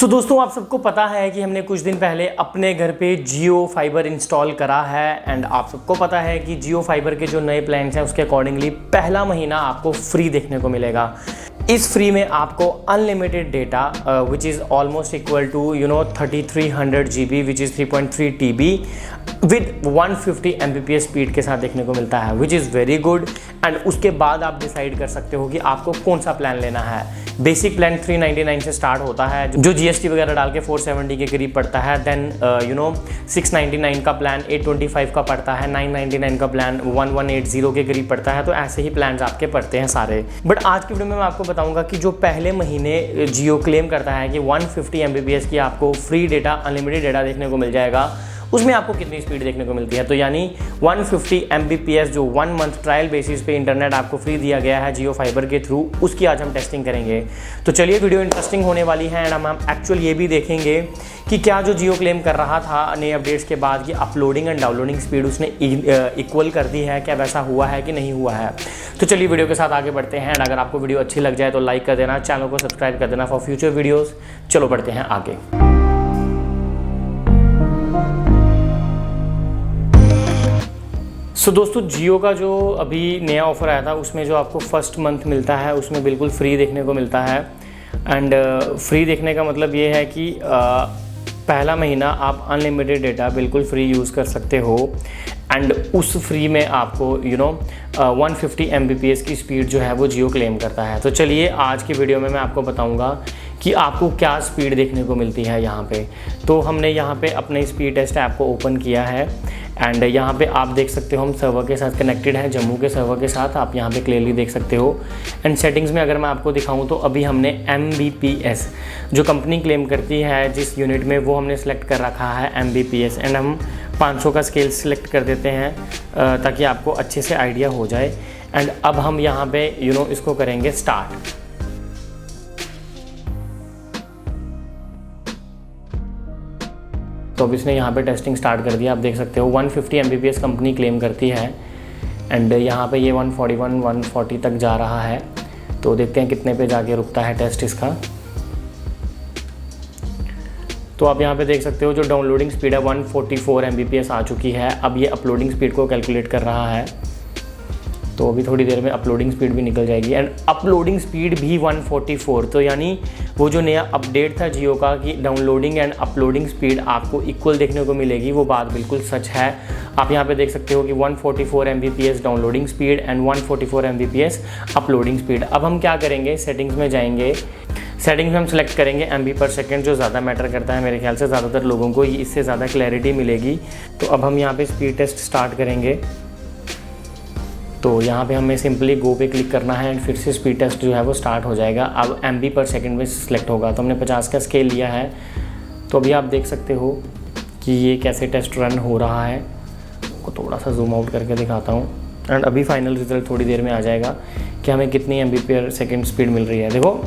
दोस्तों आप सबको पता है कि हमने कुछ दिन पहले अपने घर पे जियो फाइबर इंस्टॉल करा है एंड आप सबको पता है कि जियो फाइबर के जो नए प्लान्स हैं उसके अकॉर्डिंगली पहला महीना आपको फ्री देखने को मिलेगा। इस फ्री में आपको unlimited data which is almost equal to 3300 GB which is 3.3 TB with 150 Mbps speed के साथ देखने को मिलता है which is very good. And उसके बाद आप डिसाइड कर सकते हो कि आपको कौन सा प्लान लेना है। बेसिक प्लान 399 से स्टार्ट होता है जो GST वगैरह डाल के 470 के करीब पड़ता है। देन 699 का प्लान 825 का पड़ता है, 999 का प्लान 1180 के करीब पड़ता है। तो ऐसे ही प्लान आपके पड़ते हैं सारे। बट आज की वीडियो में मैं आपको बताऊंगा कि जो पहले महीने जियो क्लेम करता है कि 150 Mbps की आपको फ्री डेटा अनलिमिटेड डेटा देखने को मिल जाएगा, उसमें आपको कितनी स्पीड देखने को मिलती है। तो यानी 150 Mbps जो 1 मंथ ट्रायल बेसिस पे इंटरनेट आपको फ्री दिया गया है जियो फाइबर के थ्रू, उसकी आज हम टेस्टिंग करेंगे। तो चलिए वीडियो इंटरेस्टिंग होने वाली है एंड हम एक्चुअल ये भी देखेंगे कि क्या जो जियो क्लेम कर रहा था नए अपडेट्स के बाद कि अपलोडिंग एंड डाउनलोडिंग स्पीड उसने इक्वल कर दी है, क्या वैसा हुआ है कि नहीं हुआ है। तो चलिए वीडियो के साथ आगे बढ़ते हैं एंड अगर आपको वीडियो अच्छी लग जाए तो लाइक कर देना, चैनल को सब्सक्राइब कर देना फॉर फ्यूचर वीडियोज़। चलो बढ़ते हैं आगे। दोस्तों जियो का जो अभी नया ऑफ़र आया था उसमें जो आपको फर्स्ट मंथ मिलता है उसमें बिल्कुल फ्री देखने को मिलता है। एंड फ्री देखने का मतलब ये है कि पहला महीना आप अनलिमिटेड डेटा बिल्कुल फ्री यूज़ कर सकते हो एंड उस फ्री में आपको 150 Mbps की स्पीड जो है वो जियो क्लेम करता है। तो चलिए आज की वीडियो में मैं आपको बताऊंगा कि आपको क्या स्पीड देखने को मिलती है यहाँ पे। तो हमने यहाँ पे अपने स्पीड टेस्ट ऐप को ओपन किया है एंड यहाँ पे आप देख सकते हो हम सर्वर के साथ कनेक्टेड हैं, जम्मू के सर्वर के साथ आप यहाँ पे क्लियरली देख सकते हो। एंड सेटिंग्स में अगर मैं आपको दिखाऊँ तो अभी हमने Mbps जो कंपनी क्लेम करती है जिस यूनिट में, वो हमने सेलेक्ट कर रखा है Mbps एंड हम 500 का स्केल सेलेक्ट कर देते हैं ताकि आपको अच्छे से आइडिया हो जाए। एंड अब हम यहाँ पे इसको करेंगे स्टार्ट। तो अब इसने यहाँ पे टेस्टिंग स्टार्ट कर दिया। आप देख सकते हो 150 Mbps कंपनी क्लेम करती है एंड यहाँ पे ये 141 140 तक जा रहा है। तो देखते हैं कितने पे जाके रुकता है टेस्ट इसका। तो आप यहाँ पे देख सकते हो जो डाउनलोडिंग स्पीड है 144 Mbps आ चुकी है। अब ये अपलोडिंग स्पीड को कैलकुलेट कर रहा है, तो अभी थोड़ी देर में अपलोडिंग स्पीड भी निकल जाएगी एंड अपलोडिंग स्पीड भी 144। तो यानी वो जो नया अपडेट था जियो का कि डाउनलोडिंग एंड अपलोडिंग स्पीड आपको इक्वल देखने को मिलेगी, वो बात बिल्कुल सच है। आप यहाँ पे देख सकते हो कि 144 Mbps downloading speed and 144 Mbps uploading speed. अब हम क्या करेंगे, सेटिंग्स में जाएंगे। सेटिंग्स में हम सेलेक्ट करेंगे MB/s जो ज़्यादा मैटर करता है। मेरे ख्याल से ज़्यादातर लोगों को इससे ज़्यादा क्लैरिटी मिलेगी। तो अब हम यहाँ पे स्पीड टेस्ट स्टार्ट करेंगे। तो यहाँ पे हमें सिंपली गो पे क्लिक करना है एंड फिर से स्पीड टेस्ट जो है वो स्टार्ट हो जाएगा। अब MB/s में सिलेक्ट होगा। तो हमने 50 का स्केल लिया है। तो अभी आप देख सकते हो कि ये कैसे टेस्ट रन हो रहा है। को थोड़ा सा जूम आउट करके दिखाता हूँ एंड अभी फाइनल रिजल्ट थोड़ी देर में आ जाएगा कि हमें कितनी Mbps स्पीड मिल रही है। देखो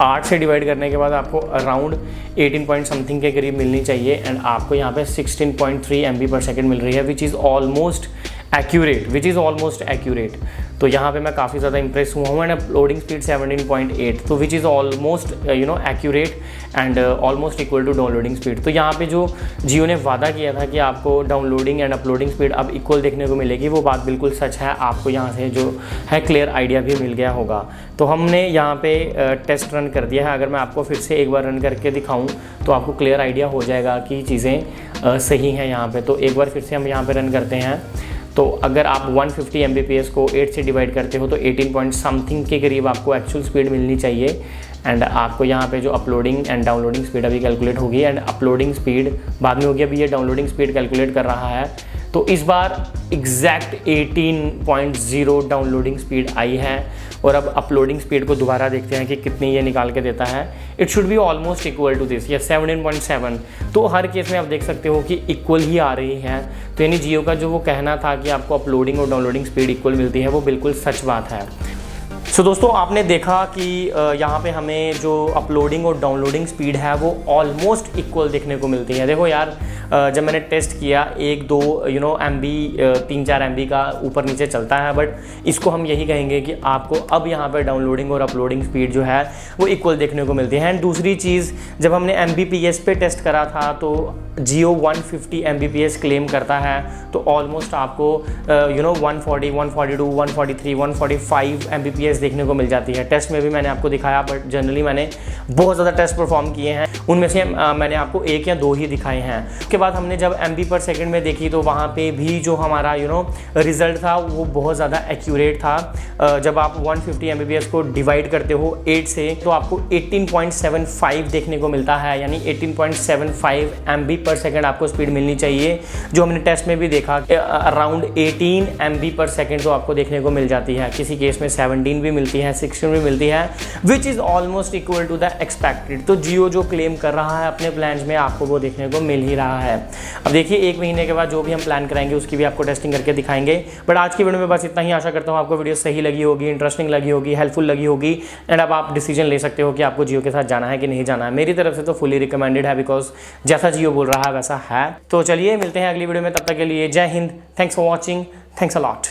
8 से डिवाइड करने के बाद आपको अराउंड 18 पॉइंट समथिंग के करीब मिलनी चाहिए एंड आपको यहाँ पे 16.3 Mbps मिल रही है विच इज़ ऑलमोस्ट एक्यूरेट। तो यहाँ पे मैं काफ़ी ज़्यादा इंप्रेस हुआ हूँ एंड अपलोडिंग स्पीड 17.8, तो which is almost accurate and almost equal to downloading speed. तो यहाँ पे जो जियो ने वादा किया था कि आपको डाउनलोडिंग एंड अपलोडिंग स्पीड अब इक्वल देखने को मिलेगी, वो बात बिल्कुल सच है। आपको यहाँ से जो है क्लियर आइडिया भी मिल गया होगा। तो हमने यहाँ पे टेस्ट रन कर दिया है। अगर मैं आपको फिर से एक बार रन करके दिखाऊँ तो आपको क्लियर आइडिया हो जाएगा कि चीज़ें सही हैं यहाँ पे। तो एक बार फिर से हम यहाँ पे रन करते हैं। तो अगर आप 150 Mbps को 8 से डिवाइड करते हो तो 18 पॉइंट समथिंग के करीब आपको एक्चुअल स्पीड मिलनी चाहिए एंड आपको यहाँ पे जो अपलोडिंग एंड डाउनलोडिंग स्पीड अभी कैलकुलेट होगी एंड अपलोडिंग स्पीड बाद में होगी। अभी ये डाउनलोडिंग स्पीड कैलकुलेट कर रहा है। तो इस बार एग्जैक्ट 18.0 डाउनलोडिंग स्पीड आई है और अब अपलोडिंग स्पीड को दोबारा देखते हैं कि कितनी ये निकाल के देता है। It should be almost equal to this, या 17.7। तो हर केस में आप देख सकते हो कि इक्वल ही आ रही है। तो यानी जियो का जो वो कहना था कि आपको अपलोडिंग और डाउनलोडिंग स्पीड इक्वल मिलती है, वो बिल्कुल सच बात है। सो दोस्तों आपने देखा कि यहाँ पे हमें जो अपलोडिंग और डाउनलोडिंग स्पीड है वो ऑलमोस्ट इक्वल देखने को मिलती है। देखो यार, जब मैंने टेस्ट किया 1-2 MB 3-4 MB का ऊपर नीचे चलता है, बट इसको हम यही कहेंगे कि आपको अब यहाँ पर डाउनलोडिंग और अपलोडिंग स्पीड जो है वो इक्वल देखने को मिलती है। एंड दूसरी चीज़, जब हमने MBPS पे टेस्ट करा था तो Jio 150 MBPS क्लेम करता है, तो ऑलमोस्ट आपको 140, 142, 143, 145 MBPS देखने को मिल जाती है। टेस्ट में भी मैंने आपको दिखाया, बट जनरली मैंने बहुत ज़्यादा टेस्ट परफॉर्म किए हैं, उनमें से मैंने आपको 1 या 2 ही दिखाए हैं। उसके बाद हमने जब MB/s में देखी तो वहाँ पे भी जो हमारा रिजल्ट था वो बहुत ज़्यादा एक्यूरेट था। जब आप 150 MBPS को डिवाइड करते हो 8 से तो आपको 18.75 देखने को मिलता है, यानी 18.75 MB/s आपको स्पीड मिलनी चाहिए। जो हमने टेस्ट में भी देखा अराउंड 18 MB/s तो आपको देखने को मिल जाती है। किसी केस में 17 भी मिलती है, 16 भी मिलती है, which is almost equal to the expected. तो जियो जो क्लेम कर रहा है अपने प्लान्स में आपको वो देखने को मिल ही रहा है। अब देखिए 1 महीने के बाद जो भी हम प्लान कराएंगे उसकी भी आपको टेस्टिंग करके दिखाएंगे। बट आज की वीडियो में बस इतना ही। आशा करता हूँ आपको वीडियो सही लगी होगी, इंटरेस्टिंग लगी होगी, हेल्पफुल लगी होगी, एंड अब आप डिसीजन ले सकते हो कि आपको जियो के साथ जाना है कि नहीं जाना है। मेरी तरफ से तो फुली रिकमेंडेड है, बिकॉज जैसा जियो बोल रहा है वैसा है। तो चलिए मिलते हैं अगली वीडियो में, तब तक के लिए जय Hind, thanks for watching, thanks a lot.